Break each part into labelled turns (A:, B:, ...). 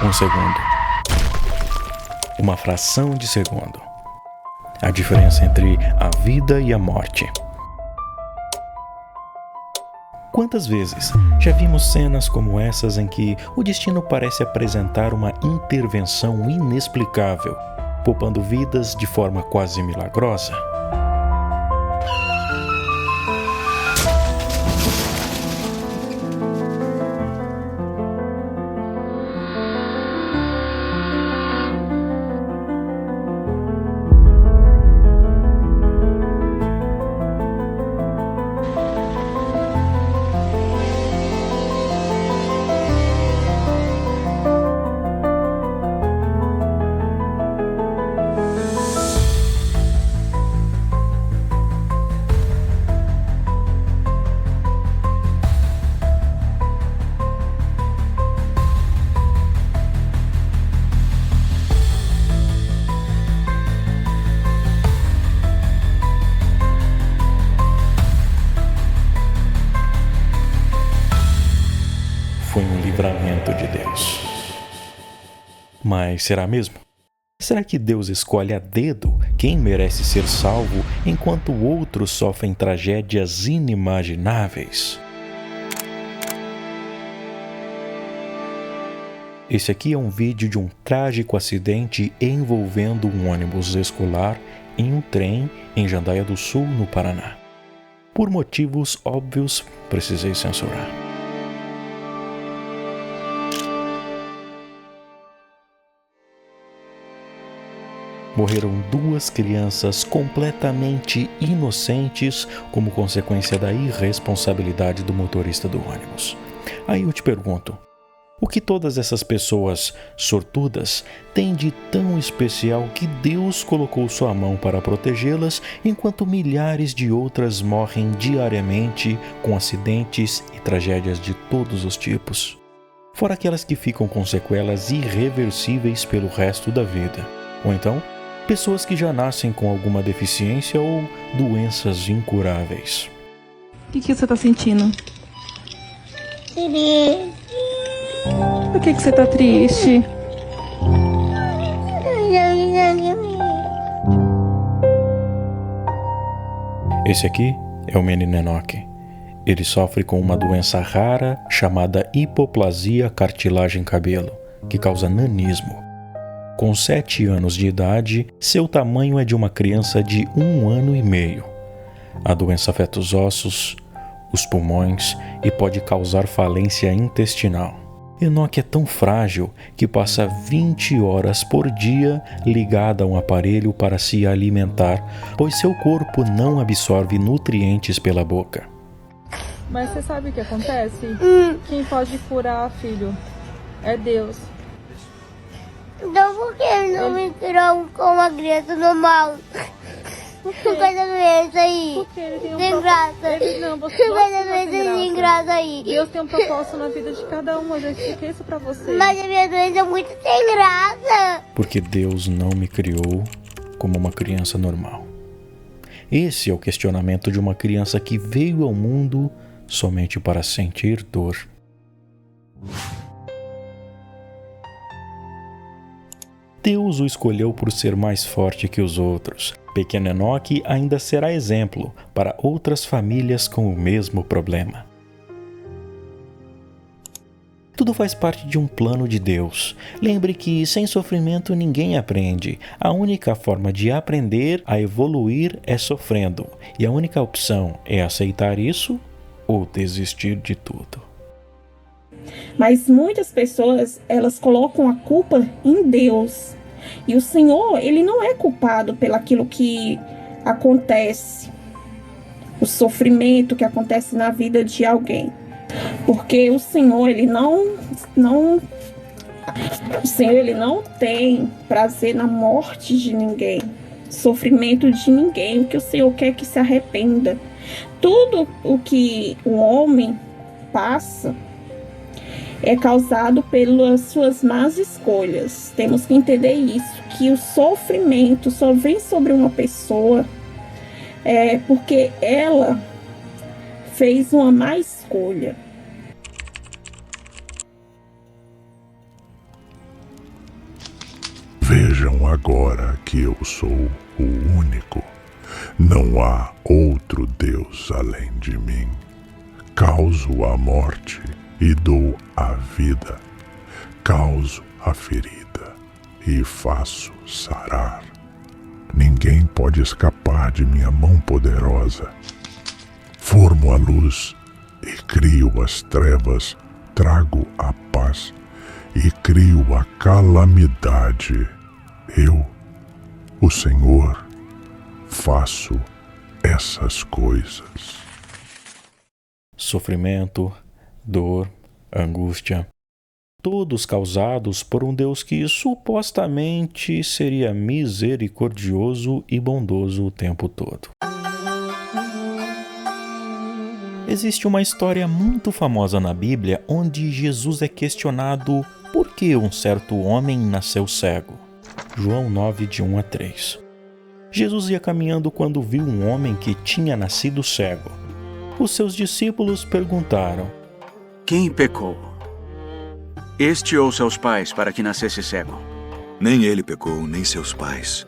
A: Um segundo. Uma fração de segundo. A diferença entre a vida e a morte. Quantas vezes já vimos cenas como essas em que o destino parece apresentar uma intervenção inexplicável, poupando vidas de forma quase milagrosa? Foi um livramento de Deus. Mas será mesmo? Será que Deus escolhe a dedo quem merece ser salvo enquanto outros sofrem tragédias inimagináveis? Esse aqui é um vídeo de um trágico acidente envolvendo um ônibus escolar em um trem em Jandaia do Sul, no Paraná. Por motivos óbvios, precisei censurar. Morreram 2 crianças completamente inocentes como consequência da irresponsabilidade do motorista do ônibus. Aí eu te pergunto, o que todas essas pessoas sortudas têm de tão especial que Deus colocou sua mão para protegê-las, enquanto milhares de outras morrem diariamente com acidentes e tragédias de todos os tipos? Fora aquelas que ficam com sequelas irreversíveis pelo resto da vida. Ou então, pessoas que já nascem com alguma deficiência ou doenças incuráveis.
B: O que você tá sentindo?
C: Triste.
B: Por que você tá triste?
A: Esse aqui é o menino Enoque. Ele sofre com uma doença rara chamada hipoplasia cartilagem-cabelo, que causa nanismo. Com 7 anos de idade, seu tamanho é de uma criança de 1 ano e meio. A doença afeta os ossos, os pulmões e pode causar falência intestinal. Enoque é tão frágil que passa 20 horas por dia ligado a um aparelho para se alimentar, pois seu corpo não absorve nutrientes pela boca.
B: Mas você sabe o que acontece? Quem pode curar, filho, é Deus.
C: Então por que ele não me criou como uma criança normal?
B: Por quê?
C: Com essa doença aí.
B: Porque ele tem
C: Sem graça.
B: Não, você
C: Com essa doença sem graça aí.
B: Deus tem um propósito na vida de cada um, eu já expliquei isso pra você.
C: Mas a minha doença é muito sem graça.
A: Porque Deus não me criou como uma criança normal. Esse é o questionamento de uma criança que veio ao mundo somente para sentir dor. Deus o escolheu por ser mais forte que os outros. Pequeno Enoque ainda será exemplo para outras famílias com o mesmo problema. Tudo faz parte de um plano de Deus. Lembre que sem sofrimento ninguém aprende. A única forma de aprender a evoluir é sofrendo. E a única opção é aceitar isso ou desistir de tudo.
D: Mas muitas pessoas, elas colocam a culpa em Deus. E o Senhor, ele não é culpado pelaquilo que acontece, o sofrimento que acontece na vida de alguém. Porque o Senhor, ele não tem prazer na morte de ninguém, sofrimento de ninguém. O que o Senhor quer é que se arrependa. Tudo o que o homem passa é causado pelas suas más escolhas. Temos que entender isso, que o sofrimento só vem sobre uma pessoa porque ela fez uma má escolha.
E: Vejam agora que eu sou o único. Não há outro Deus além de mim. Causo a morte e dou a vida. Causo a ferida e faço sarar. Ninguém pode escapar de minha mão poderosa. Formo a luz e crio as trevas, trago a paz e crio a calamidade. Eu, o Senhor, faço essas coisas.
A: Sofrimento, dor, angústia, todos causados por um Deus que supostamente seria misericordioso e bondoso o tempo todo. Existe uma história muito famosa na Bíblia onde Jesus é questionado por que um certo homem nasceu cego. João 9, de 1 a 3. Jesus ia caminhando quando viu um homem que tinha nascido cego. Os seus discípulos perguntaram:
F: quem pecou? Este ou seus pais para que nascesse cego?
G: Nem ele pecou, nem seus pais.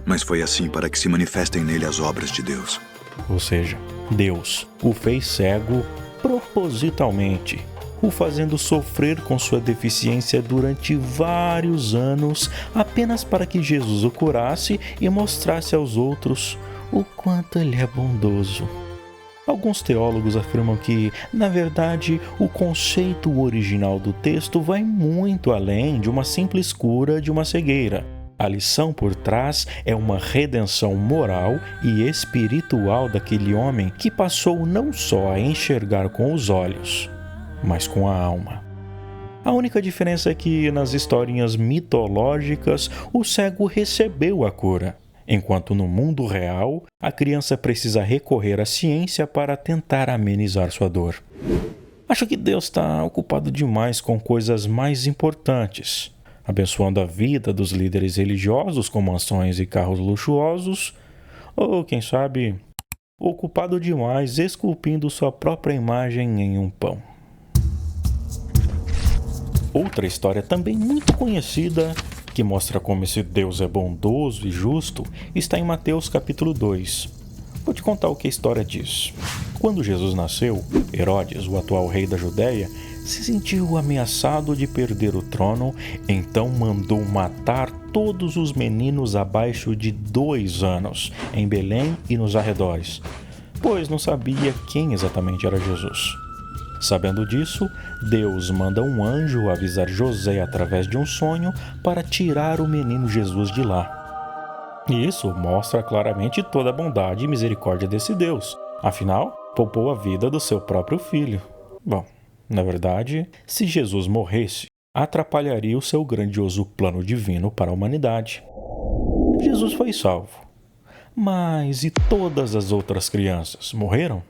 G: Mas foi assim para que se manifestem nele as obras de Deus.
A: Ou seja, Deus o fez cego propositalmente, o fazendo sofrer com sua deficiência durante vários anos, apenas para que Jesus o curasse e mostrasse aos outros o quanto ele é bondoso. Alguns teólogos afirmam que, na verdade, o conceito original do texto vai muito além de uma simples cura de uma cegueira. A lição por trás é uma redenção moral e espiritual daquele homem que passou não só a enxergar com os olhos, mas com a alma. A única diferença é que, nas historinhas mitológicas, o cego recebeu a cura, enquanto no mundo real, a criança precisa recorrer à ciência para tentar amenizar sua dor. Acho que Deus está ocupado demais com coisas mais importantes, abençoando a vida dos líderes religiosos com mansões e carros luxuosos, ou, quem sabe, ocupado demais esculpindo sua própria imagem em um pão. Outra história também muito conhecida, que mostra como esse Deus é bondoso e justo, está em Mateus capítulo 2. Vou te contar o que a história diz. Quando Jesus nasceu, Herodes, o atual rei da Judéia, se sentiu ameaçado de perder o trono, então mandou matar todos os meninos abaixo de 2 anos, em Belém e nos arredores, pois não sabia quem exatamente era Jesus. Sabendo disso, Deus manda um anjo avisar José através de um sonho para tirar o menino Jesus de lá. E isso mostra claramente toda a bondade e misericórdia desse Deus. Afinal, poupou a vida do seu próprio filho. Bom, na verdade, se Jesus morresse, atrapalharia o seu grandioso plano divino para a humanidade. Jesus foi salvo. Mas e todas as outras crianças morreram?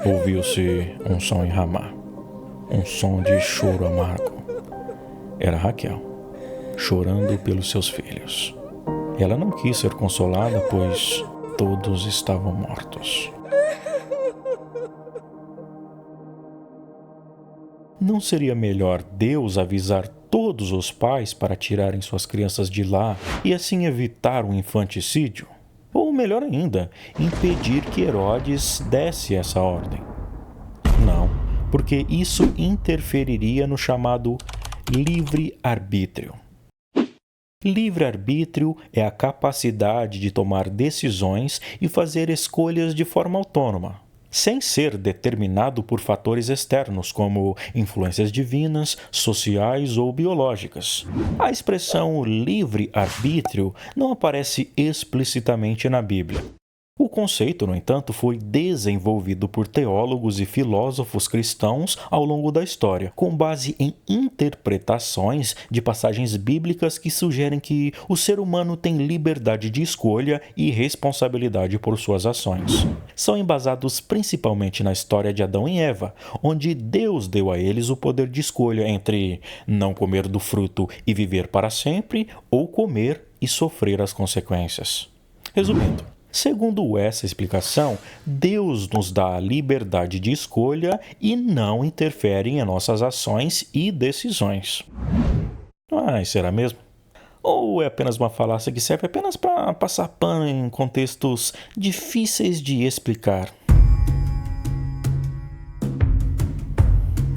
A: Ouviu-se um som em Ramá, um som de choro amargo. Era Raquel, chorando pelos seus filhos. Ela não quis ser consolada, pois todos estavam mortos. Não seria melhor Deus avisar todos os pais para tirarem suas crianças de lá e assim evitar um infanticídio? Ou melhor ainda, impedir que Herodes desse essa ordem? Não, porque isso interferiria no chamado livre-arbítrio. Livre-arbítrio é a capacidade de tomar decisões e fazer escolhas de forma autônoma, sem ser determinado por fatores externos como influências divinas, sociais ou biológicas. A expressão livre-arbítrio não aparece explicitamente na Bíblia. O conceito, no entanto, foi desenvolvido por teólogos e filósofos cristãos ao longo da história, com base em interpretações de passagens bíblicas que sugerem que o ser humano tem liberdade de escolha e responsabilidade por suas ações. São embasados principalmente na história de Adão e Eva, onde Deus deu a eles o poder de escolha entre não comer do fruto e viver para sempre ou comer e sofrer as consequências. Resumindo, Segundo essa explicação, Deus nos dá a liberdade de escolha e não interfere em nossas ações e decisões. Mas será mesmo? Ou é apenas uma falácia que serve apenas para passar pano em contextos difíceis de explicar?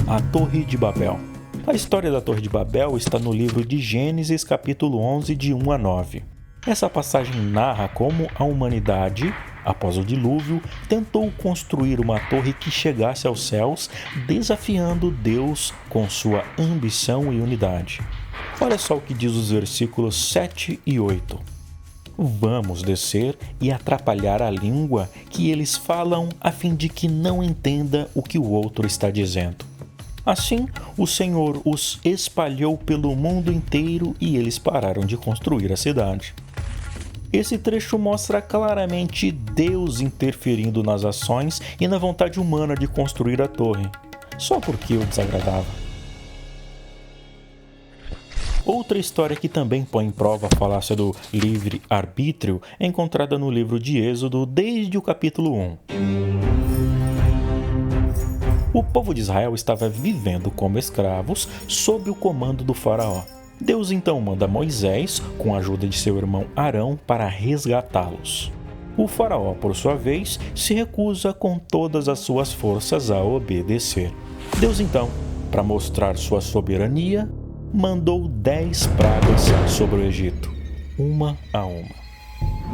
A: A Torre de Babel. A história da Torre de Babel está no livro de Gênesis, capítulo 11, de 1 a 9. Essa passagem narra como a humanidade, após o dilúvio, tentou construir uma torre que chegasse aos céus, desafiando Deus com sua ambição e unidade. Olha só o que diz os versículos 7 e 8. Vamos descer e atrapalhar a língua que eles falam, a fim de que não entenda o que o outro está dizendo. Assim, o Senhor os espalhou pelo mundo inteiro e eles pararam de construir a cidade. Esse trecho mostra claramente Deus interferindo nas ações e na vontade humana de construir a torre, só porque o desagradava. Outra história que também põe em prova a falácia do livre-arbítrio é encontrada no livro de Êxodo, desde o capítulo 1. O povo de Israel estava vivendo como escravos sob o comando do faraó. Deus então manda Moisés, com a ajuda de seu irmão Arão, para resgatá-los. O faraó, por sua vez, se recusa com todas as suas forças a obedecer. Deus então, para mostrar sua soberania, mandou 10 pragas sobre o Egito, uma a uma.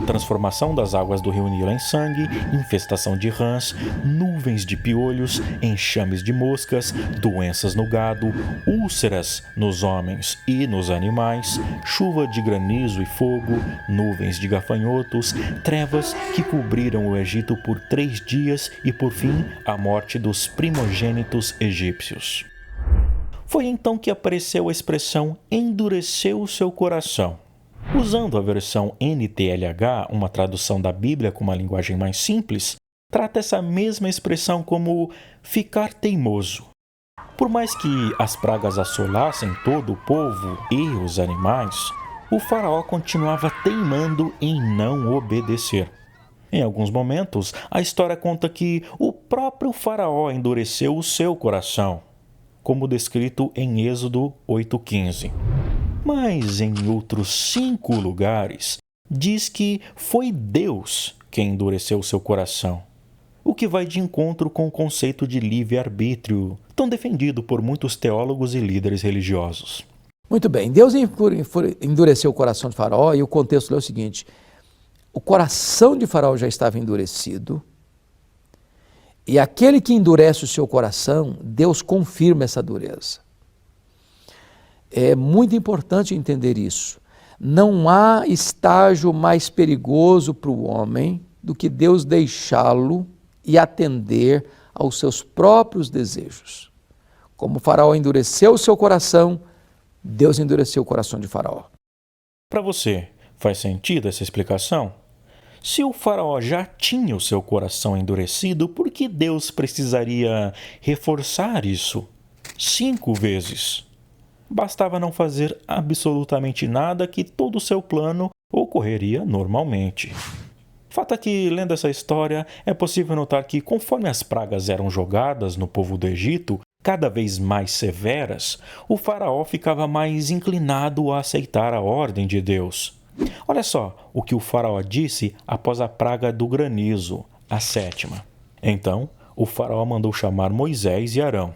A: Transformação das águas do rio Nilo em sangue, infestação de rãs, nuvens de piolhos, enxames de moscas, doenças no gado, úlceras nos homens e nos animais, chuva de granizo e fogo, nuvens de gafanhotos, trevas que cobriram o Egito por 3 dias e, por fim, a morte dos primogênitos egípcios. Foi então que apareceu a expressão endureceu o seu coração. Usando a versão NTLH, uma tradução da Bíblia com uma linguagem mais simples, trata essa mesma expressão como ficar teimoso. Por mais que as pragas assolassem todo o povo e os animais, o faraó continuava teimando em não obedecer. Em alguns momentos, a história conta que o próprio faraó endureceu o seu coração, como descrito em Êxodo 8,15. Mas em outros 5 lugares, diz que foi Deus quem endureceu seu coração, o que vai de encontro com o conceito de livre-arbítrio, tão defendido por muitos teólogos e líderes religiosos.
H: Muito bem, Deus endureceu o coração de Faraó e o contexto é o seguinte: o coração de Faraó já estava endurecido e aquele que endurece o seu coração, Deus confirma essa dureza. É muito importante entender isso. Não há estágio mais perigoso para o homem do que Deus deixá-lo e atender aos seus próprios desejos. Como Faraó endureceu o seu coração, Deus endureceu o coração de Faraó.
A: Para você, faz sentido essa explicação? Se o faraó já tinha o seu coração endurecido, por que Deus precisaria reforçar isso 5 vezes? Bastava não fazer absolutamente nada que todo o seu plano ocorreria normalmente. Fato é que, lendo essa história, é possível notar que, conforme as pragas eram jogadas no povo do Egito, cada vez mais severas, o faraó ficava mais inclinado a aceitar a ordem de Deus. Olha só o que o faraó disse após a praga do granizo, a 7ª. Então, o faraó mandou chamar Moisés e Arão.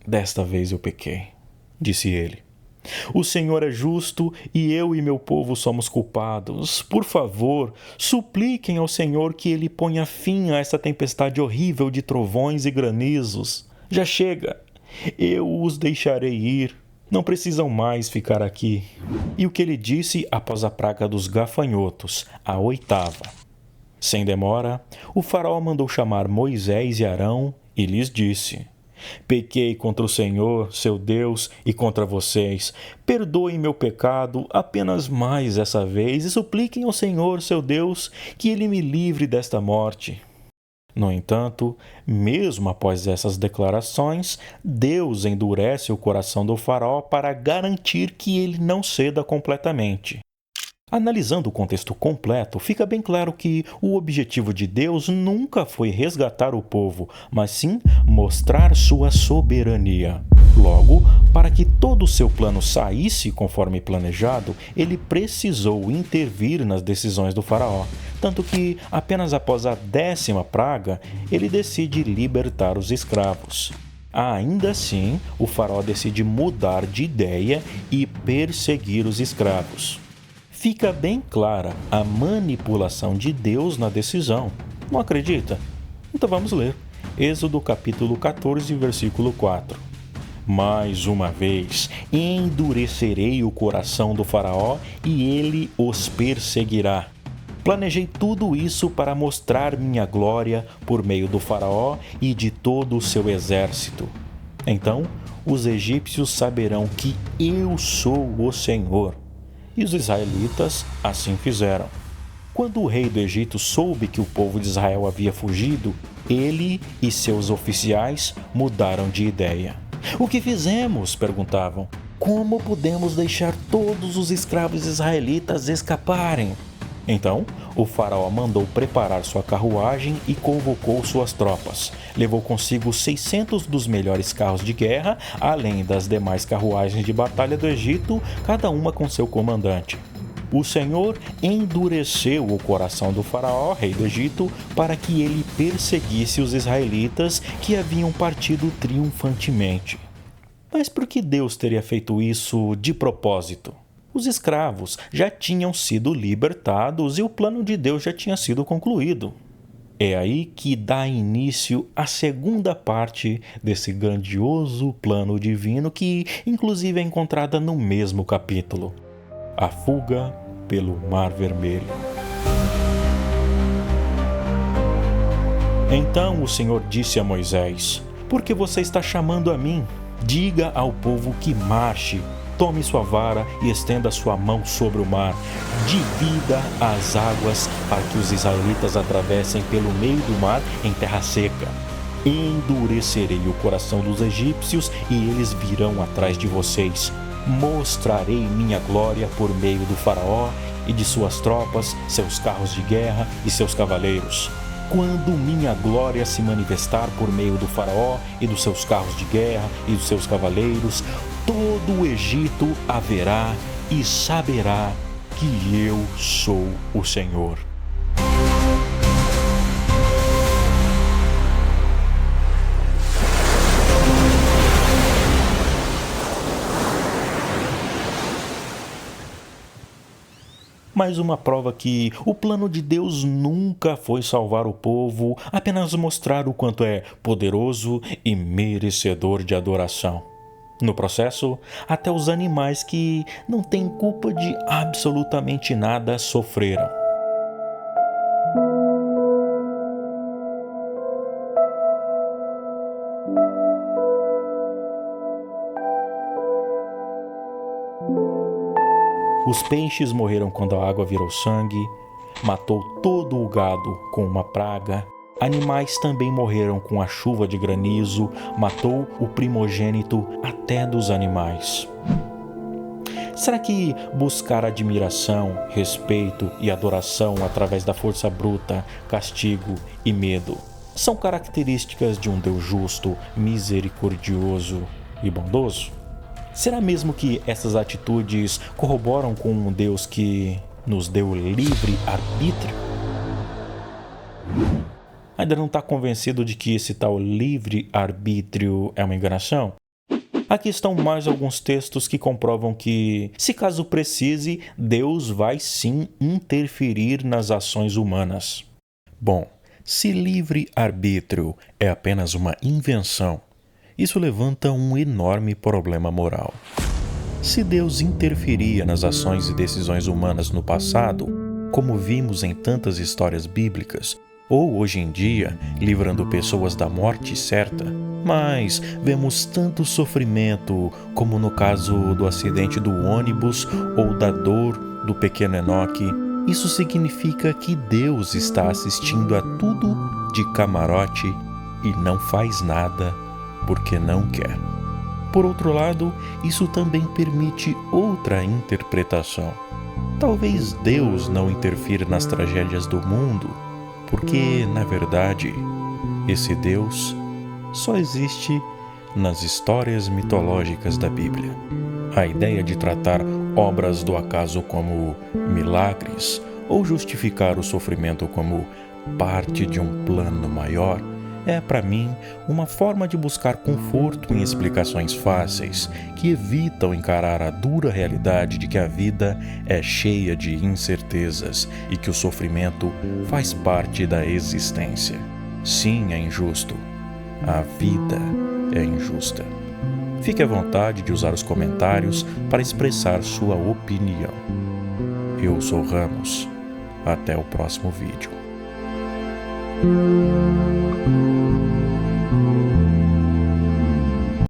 A: Desta vez eu pequei, disse ele. O Senhor é justo e eu e meu povo somos culpados. Por favor, supliquem ao Senhor que ele ponha fim a essa tempestade horrível de trovões e granizos. Já chega, eu os deixarei ir. Não precisam mais ficar aqui. E o que ele disse após a praga dos gafanhotos, a 8ª. Sem demora, o faraó mandou chamar Moisés e Arão e lhes disse: pequei contra o Senhor, seu Deus, e contra vocês. Perdoem meu pecado apenas mais essa vez e supliquem ao Senhor, seu Deus, que ele me livre desta morte. No entanto, mesmo após essas declarações, Deus endurece o coração do faraó para garantir que ele não ceda completamente. Analisando o contexto completo, fica bem claro que o objetivo de Deus nunca foi resgatar o povo, mas sim mostrar sua soberania. Logo, para que todo o seu plano saísse conforme planejado, ele precisou intervir nas decisões do faraó. Tanto que, apenas após a 10ª praga, ele decide libertar os escravos. Ainda assim, o faraó decide mudar de ideia e perseguir os escravos. Fica bem clara a manipulação de Deus na decisão. Não acredita? Então vamos ler. Êxodo capítulo 14, versículo 4. Mais uma vez, endurecerei o coração do faraó e ele os perseguirá. Planejei tudo isso para mostrar minha glória por meio do faraó e de todo o seu exército. Então, os egípcios saberão que eu sou o Senhor. E os israelitas assim fizeram. Quando o rei do Egito soube que o povo de Israel havia fugido, ele e seus oficiais mudaram de ideia. O que fizemos? Perguntavam. Como podemos deixar todos os escravos israelitas escaparem? Então, o faraó mandou preparar sua carruagem e convocou suas tropas. Levou consigo 600 dos melhores carros de guerra, além das demais carruagens de batalha do Egito, cada uma com seu comandante. O Senhor endureceu o coração do faraó, rei do Egito, para que ele perseguisse os israelitas que haviam partido triunfantemente. Mas por que Deus teria feito isso de propósito? Os escravos já tinham sido libertados e o plano de Deus já tinha sido concluído. É aí que dá início a segunda parte desse grandioso plano divino que, inclusive, é encontrada no mesmo capítulo. A fuga pelo Mar Vermelho. Então o Senhor disse a Moisés: Por que você está chamando a mim? Diga ao povo que marche. Tome sua vara e estenda sua mão sobre o mar. Divida as águas para que os israelitas atravessem pelo meio do mar em terra seca. Endurecerei o coração dos egípcios e eles virão atrás de vocês. Mostrarei minha glória por meio do faraó e de suas tropas, seus carros de guerra e seus cavaleiros. Quando minha glória se manifestar por meio do faraó e dos seus carros de guerra e dos seus cavaleiros, todo o Egito a verá e saberá que eu sou o Senhor. Mais uma prova que o plano de Deus nunca foi salvar o povo, apenas mostrar o quanto é poderoso e merecedor de adoração. No processo, até os animais que não têm culpa de absolutamente nada sofreram. Os peixes morreram quando a água virou sangue, matou todo o gado com uma praga. Animais também morreram com a chuva de granizo, matou o primogênito até dos animais. Será que buscar admiração, respeito e adoração através da força bruta, castigo e medo são características de um Deus justo, misericordioso e bondoso? Será mesmo que essas atitudes corroboram com um Deus que nos deu livre arbítrio? Ainda não está convencido de que esse tal livre arbítrio é uma enganação? Aqui estão mais alguns textos que comprovam que, se caso precise, Deus vai sim interferir nas ações humanas. Bom, se livre arbítrio é apenas uma invenção, isso levanta um enorme problema moral. Se Deus interferia nas ações e decisões humanas no passado, como vimos em tantas histórias bíblicas, ou hoje em dia, livrando pessoas da morte certa, mas vemos tanto sofrimento como no caso do acidente do ônibus ou da dor do pequeno Enoque, isso significa que Deus está assistindo a tudo de camarote e não faz nada porque não quer. Por outro lado, isso também permite outra interpretação. Talvez Deus não interfira nas tragédias do mundo, porque, na verdade, esse Deus só existe nas histórias mitológicas da Bíblia. A ideia de tratar obras do acaso como milagres ou justificar o sofrimento como parte de um plano maior é, para mim, uma forma de buscar conforto em explicações fáceis que evitam encarar a dura realidade de que a vida é cheia de incertezas e que o sofrimento faz parte da existência. Sim, é injusto. A vida é injusta. Fique à vontade de usar os comentários para expressar sua opinião. Eu sou Ramos. Até o próximo vídeo.